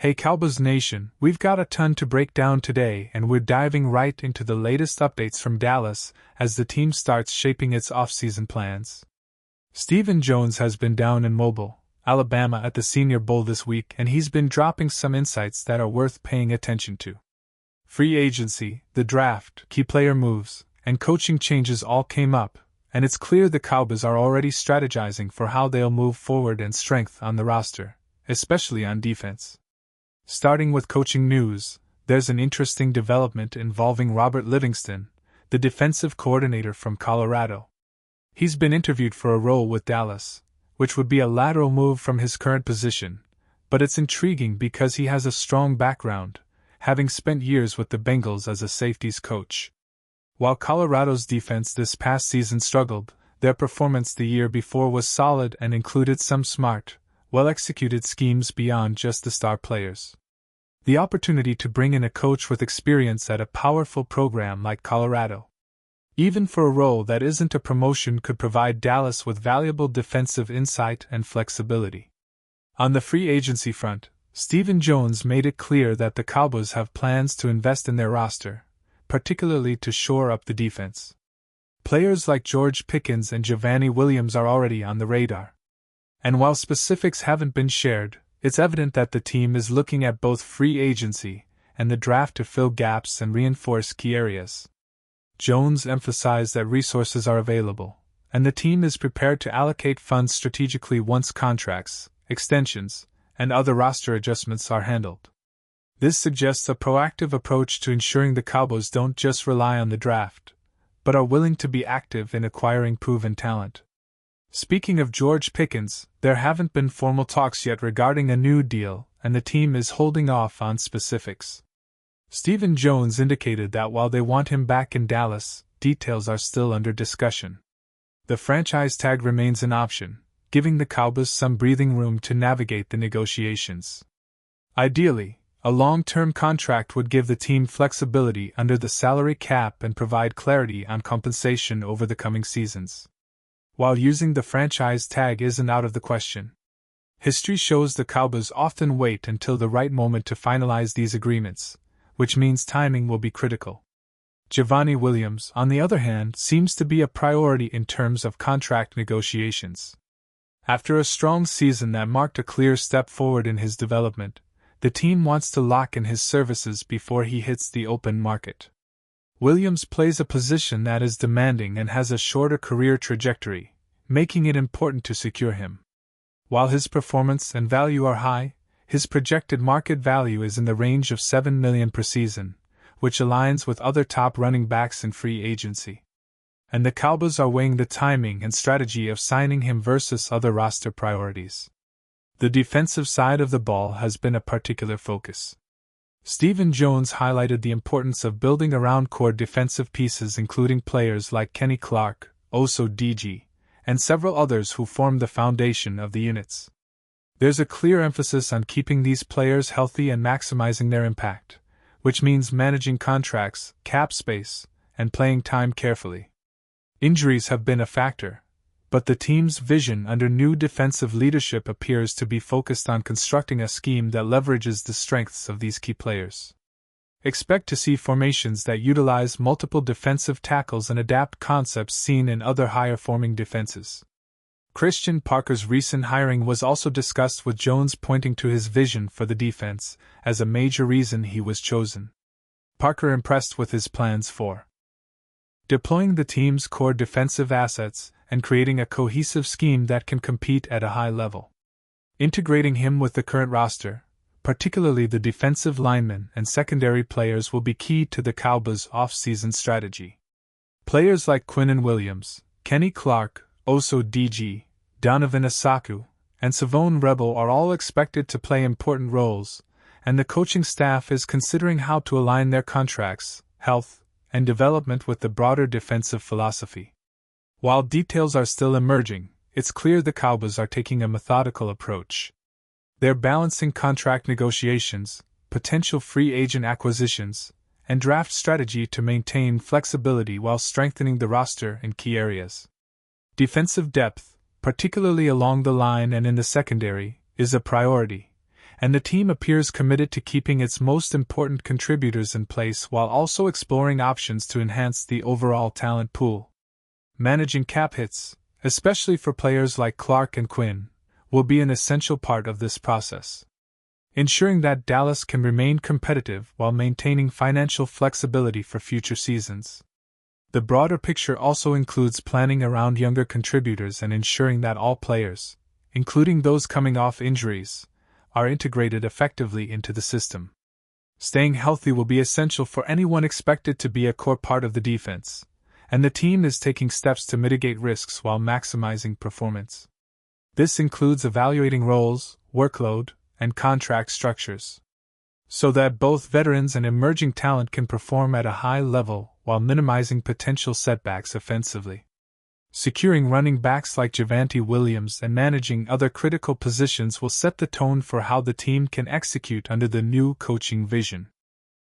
Hey Cowboys Nation, we've got a ton to break down today and we're diving right into the latest updates from Dallas as the team starts shaping its offseason plans. Stephen Jones has been down in Mobile, Alabama at the Senior Bowl this week and he's been dropping some insights that are worth paying attention to. Free agency, the draft, key player moves, and coaching changes all came up, and it's clear the Cowboys are already strategizing for how they'll move forward and strength on the roster, especially on defense. Starting with coaching news, there's an interesting development involving Robert Livingston, the defensive coordinator from Colorado. He's been interviewed for a role with Dallas, which would be a lateral move from his current position, but it's intriguing because he has a strong background, having spent years with the Bengals as a safeties coach. While Colorado's defense this past season struggled, their performance the year before was solid and included some smart, well-executed schemes beyond just the star players. The opportunity to bring in a coach with experience at a powerful program like Colorado, even for a role that isn't a promotion, could provide Dallas with valuable defensive insight and flexibility. On the free agency front, Stephen Jones made it clear that the Cowboys have plans to invest in their roster, particularly to shore up the defense. Players like George Pickens and Javonte Williams are already on the radar. And while specifics haven't been shared, it's evident that the team is looking at both free agency and the draft to fill gaps and reinforce key areas. Jones emphasized that resources are available, and the team is prepared to allocate funds strategically once contracts, extensions, and other roster adjustments are handled. This suggests a proactive approach to ensuring the Cowboys don't just rely on the draft, but are willing to be active in acquiring proven talent. Speaking of George Pickens, there haven't been formal talks yet regarding a new deal, and the team is holding off on specifics. Stephen Jones indicated that while they want him back in Dallas, details are still under discussion. The franchise tag remains an option, giving the Cowboys some breathing room to navigate the negotiations. Ideally, a long-term contract would give the team flexibility under the salary cap and provide clarity on compensation over the coming seasons. While using the franchise tag isn't out of the question, history shows the Cowboys often wait until the right moment to finalize these agreements, which means timing will be critical. Javonte Williams, on the other hand, seems to be a priority in terms of contract negotiations. After a strong season that marked a clear step forward in his development, the team wants to lock in his services before he hits the open market. Williams plays a position that is demanding and has a shorter career trajectory, making it important to secure him. While his performance and value are high, his projected market value is in the range of $7 million per season, which aligns with other top running backs in free agency. And the Cowboys are weighing the timing and strategy of signing him versus other roster priorities. The defensive side of the ball has been a particular focus. Stephen Jones highlighted the importance of building around core defensive pieces, including players like Kenny Clark, Oso DG, and several others who form the foundation of the units. There's a clear emphasis on keeping these players healthy and maximizing their impact, which means managing contracts, cap space, and playing time carefully. Injuries have been a factor, but the team's vision under new defensive leadership appears to be focused on constructing a scheme that leverages the strengths of these key players. Expect to see formations that utilize multiple defensive tackles and adapt concepts seen in other higher-forming defenses. Christian Parker's recent hiring was also discussed, with Jones pointing to his vision for the defense as a major reason he was chosen. Parker impressed with his plans for deploying the team's core defensive assets and creating a cohesive scheme that can compete at a high level. Integrating him with the current roster, particularly the defensive linemen and secondary players, will be key to the Cowboys' off-season strategy. Players like Quinnen Williams, Kenny Clark, Oso DG, Donovan Asaku, and Savone Rebel are all expected to play important roles, and the coaching staff is considering how to align their contracts, health, and development with the broader defensive philosophy. While details are still emerging, it's clear the Cowboys are taking a methodical approach. They're balancing contract negotiations, potential free agent acquisitions, and draft strategy to maintain flexibility while strengthening the roster in key areas. Defensive depth, particularly along the line and in the secondary, is a priority, and the team appears committed to keeping its most important contributors in place while also exploring options to enhance the overall talent pool. Managing cap hits, especially for players like Clark and Quinn, will be an essential part of this process, ensuring that Dallas can remain competitive while maintaining financial flexibility for future seasons. The broader picture also includes planning around younger contributors and ensuring that all players, including those coming off injuries, are integrated effectively into the system. Staying healthy will be essential for anyone expected to be a core part of the defense, and the team is taking steps to mitigate risks while maximizing performance. This includes evaluating roles, workload, and contract structures, so that both veterans and emerging talent can perform at a high level while minimizing potential setbacks offensively. Securing running backs like Javonte Williams and managing other critical positions will set the tone for how the team can execute under the new coaching vision.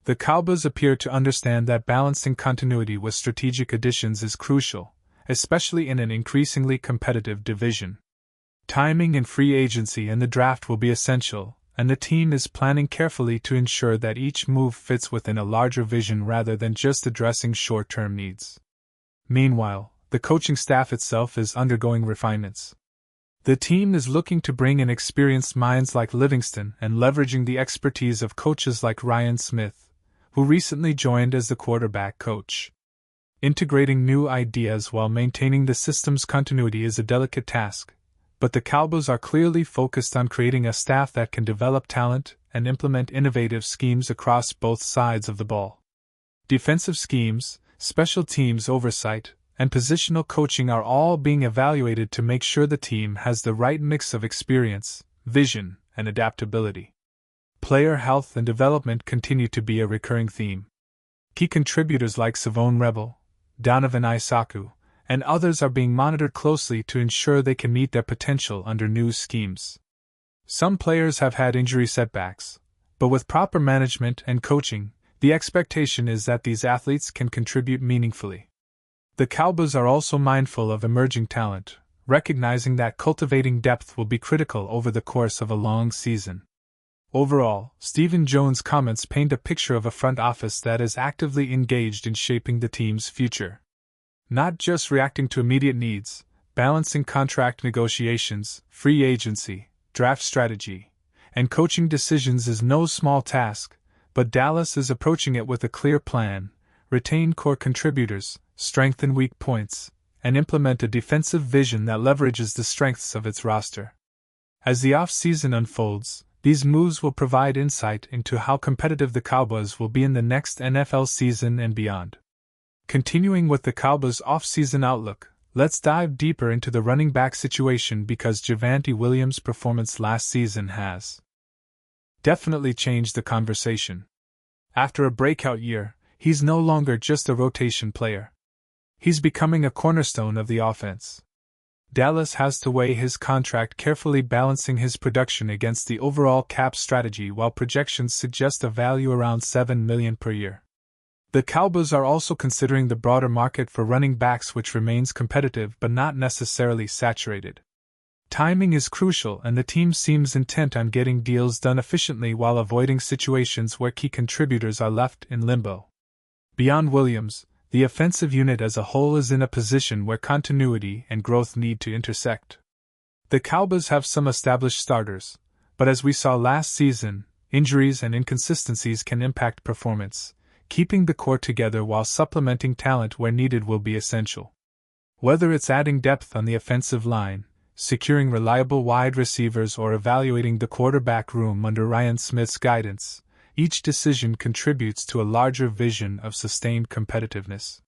The Cowboys appear to understand that balancing continuity with strategic additions is crucial, especially in an increasingly competitive division. Timing in free agency and the draft will be essential, and the team is planning carefully to ensure that each move fits within a larger vision rather than just addressing short-term needs. Meanwhile, the coaching staff itself is undergoing refinements. The team is looking to bring in experienced minds like Livingston and leveraging the expertise of coaches like Ryan Smith, who recently joined as the quarterback coach. Integrating new ideas while maintaining the system's continuity is a delicate task, but the Cowboys are clearly focused on creating a staff that can develop talent and implement innovative schemes across both sides of the ball. Defensive schemes, special teams oversight, and positional coaching are all being evaluated to make sure the team has the right mix of experience, vision, and adaptability. Player health and development continue to be a recurring theme. Key contributors like Savone Rebel, Donovan Isaku, and others are being monitored closely to ensure they can meet their potential under new schemes. Some players have had injury setbacks, but with proper management and coaching, the expectation is that these athletes can contribute meaningfully. The Cowboys are also mindful of emerging talent, recognizing that cultivating depth will be critical over the course of a long season. Overall, Stephen Jones' comments paint a picture of a front office that is actively engaged in shaping the team's future. Not just reacting to immediate needs, balancing contract negotiations, free agency, draft strategy, and coaching decisions is no small task, but Dallas is approaching it with a clear plan: retain core contributors, strengthen weak points, and implement a defensive vision that leverages the strengths of its roster. As the offseason unfolds, these moves will provide insight into how competitive the Cowboys will be in the next NFL season and beyond. Continuing with the Cowboys' offseason outlook, let's dive deeper into the running back situation because Javonte Williams' performance last season has definitely changed the conversation. After a breakout year, he's no longer just a rotation player. He's becoming a cornerstone of the offense. Dallas has to weigh his contract carefully, balancing his production against the overall cap strategy while projections suggest a value around $7 million per year. The Cowboys are also considering the broader market for running backs, which remains competitive but not necessarily saturated. Timing is crucial, and the team seems intent on getting deals done efficiently while avoiding situations where key contributors are left in limbo. Beyond Williams, the offensive unit as a whole is in a position where continuity and growth need to intersect. The Cowboys have some established starters, but as we saw last season, injuries and inconsistencies can impact performance. Keeping the core together while supplementing talent where needed will be essential. Whether it's adding depth on the offensive line, securing reliable wide receivers, or evaluating the quarterback room under Ryan Smith's guidance, each decision contributes to a larger vision of sustained competitiveness.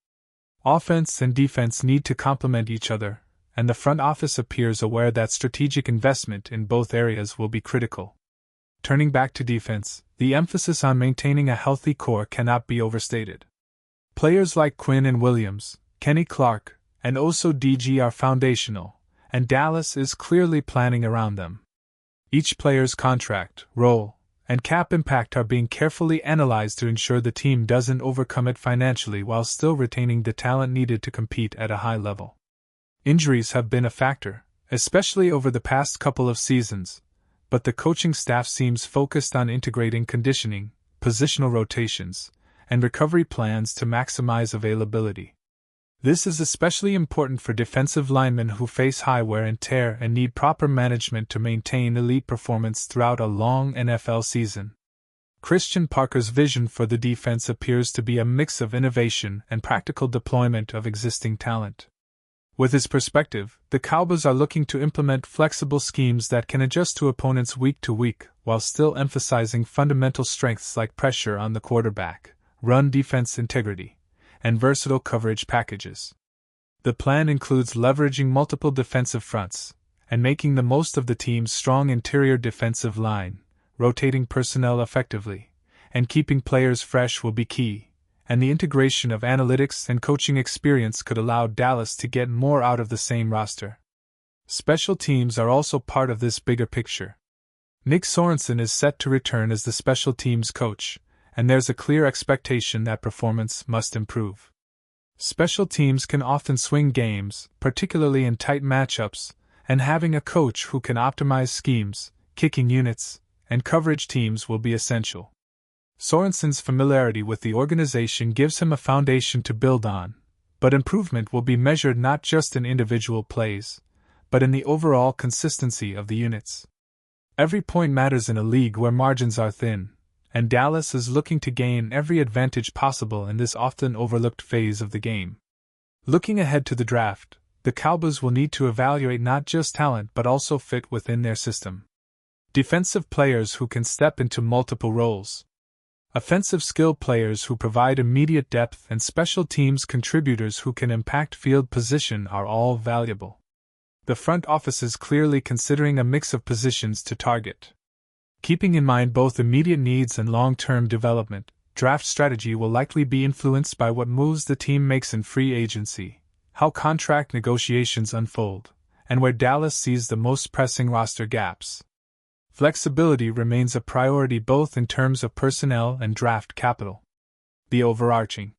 Offense and defense need to complement each other, and the front office appears aware that strategic investment in both areas will be critical. Turning back to defense, the emphasis on maintaining a healthy core cannot be overstated. Players like Quinn and Williams, Kenny Clark, and Oso DG are foundational, and Dallas is clearly planning around them. Each player's contract, role, and cap impact are being carefully analyzed to ensure the team doesn't overcome it financially while still retaining the talent needed to compete at a high level. Injuries have been a factor, especially over the past couple of seasons, but the coaching staff seems focused on integrating conditioning, positional rotations, and recovery plans to maximize availability. This is especially important for defensive linemen who face high wear and tear and need proper management to maintain elite performance throughout a long NFL season. Christian Parker's vision for the defense appears to be a mix of innovation and practical deployment of existing talent. With his perspective, the Cowboys are looking to implement flexible schemes that can adjust to opponents week to week while still emphasizing fundamental strengths like pressure on the quarterback, run defense integrity, and versatile coverage packages. The plan includes leveraging multiple defensive fronts and making the most of the team's strong interior defensive line. Rotating personnel effectively and keeping players fresh will be key, and the integration of analytics and coaching experience could allow Dallas to get more out of the same roster. Special teams are also part of this bigger picture. Nick Sorensen is set to return as the special teams coach, and there's a clear expectation that performance must improve. Special teams can often swing games, particularly in tight matchups, and having a coach who can optimize schemes, kicking units, and coverage teams will be essential. Sorensen's familiarity with the organization gives him a foundation to build on, but improvement will be measured not just in individual plays, but in the overall consistency of the units. Every point matters in a league where margins are thin, and Dallas is looking to gain every advantage possible in this often overlooked phase of the game. Looking ahead to the draft, the Cowboys will need to evaluate not just talent but also fit within their system. Defensive players who can step into multiple roles. Offensive skill players who provide immediate depth and special teams contributors who can impact field position are all valuable. The front office is clearly considering a mix of positions to target. Keeping in mind both immediate needs and long-term development, draft strategy will likely be influenced by what moves the team makes in free agency, how contract negotiations unfold, and where Dallas sees the most pressing roster gaps. Flexibility remains a priority both in terms of personnel and draft capital. The overarching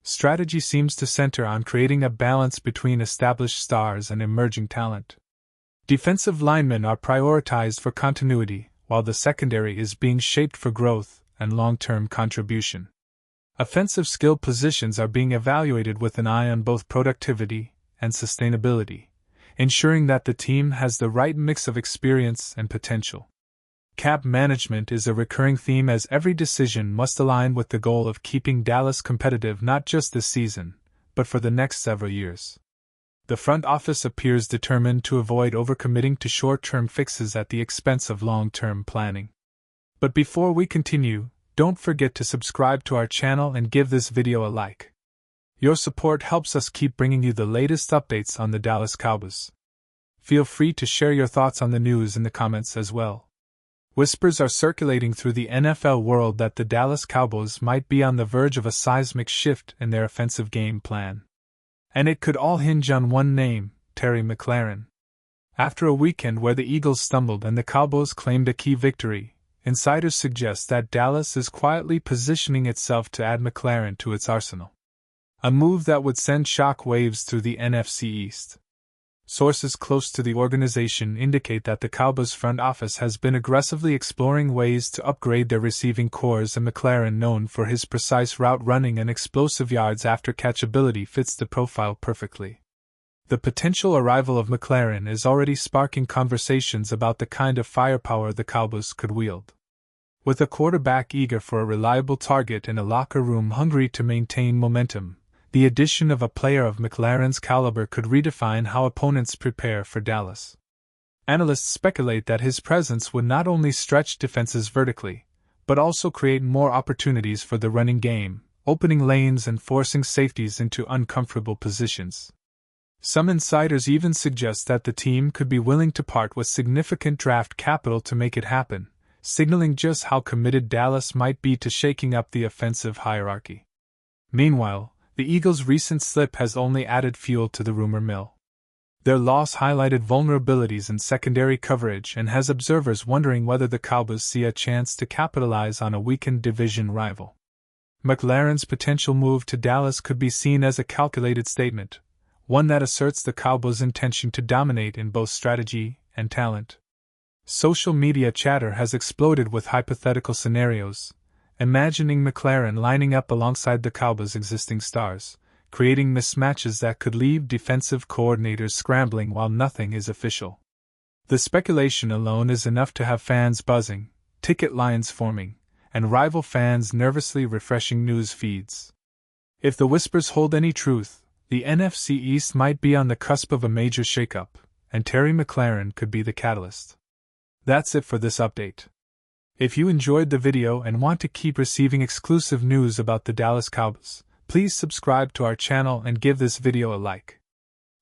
strategy seems to center on creating a balance between established stars and emerging talent. Defensive linemen are prioritized for continuity, while the secondary is being shaped for growth and long-term contribution. Offensive skill positions are being evaluated with an eye on both productivity and sustainability, ensuring that the team has the right mix of experience and potential. Cap management is a recurring theme as every decision must align with the goal of keeping Dallas competitive not just this season, but for the next several years. The front office appears determined to avoid overcommitting to short-term fixes at the expense of long-term planning. But before we continue, don't forget to subscribe to our channel and give this video a like. Your support helps us keep bringing you the latest updates on the Dallas Cowboys. Feel free to share your thoughts on the news in the comments as well. Whispers are circulating through the NFL world that the Dallas Cowboys might be on the verge of a seismic shift in their offensive game plan. And it could all hinge on one name, Terry McLaurin. After a weekend where the Eagles stumbled and the Cowboys claimed a key victory, insiders suggest that Dallas is quietly positioning itself to add McLaren to its arsenal. A move that would send shock waves through the NFC East. Sources close to the organization indicate that the Cowboys front office has been aggressively exploring ways to upgrade their receiving cores, and McLaren, known for his precise route running and explosive yards after catch ability, fits the profile perfectly. The potential arrival of McLaren is already sparking conversations about the kind of firepower the Cowboys could wield. With a quarterback eager for a reliable target and a locker room hungry to maintain momentum, the addition of a player of McLaren's caliber could redefine how opponents prepare for Dallas. Analysts speculate that his presence would not only stretch defenses vertically, but also create more opportunities for the running game, opening lanes and forcing safeties into uncomfortable positions. Some insiders even suggest that the team could be willing to part with significant draft capital to make it happen, signaling just how committed Dallas might be to shaking up the offensive hierarchy. Meanwhile, the Eagles' recent slip has only added fuel to the rumor mill. Their loss highlighted vulnerabilities in secondary coverage and has observers wondering whether the Cowboys see a chance to capitalize on a weakened division rival. McLaren's potential move to Dallas could be seen as a calculated statement, one that asserts the Cowboys' intention to dominate in both strategy and talent. Social media chatter has exploded with hypothetical scenarios, imagining McLaren lining up alongside the Cowboys' existing stars, creating mismatches that could leave defensive coordinators scrambling while nothing is official. The speculation alone is enough to have fans buzzing, ticket lines forming, and rival fans nervously refreshing news feeds. If the whispers hold any truth, the NFC East might be on the cusp of a major shakeup, and Terry McLaurin could be the catalyst. That's it for this update. If you enjoyed the video and want to keep receiving exclusive news about the Dallas Cowboys, please subscribe to our channel and give this video a like.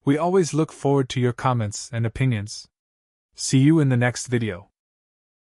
We always look forward to your comments and opinions. See you in the next video.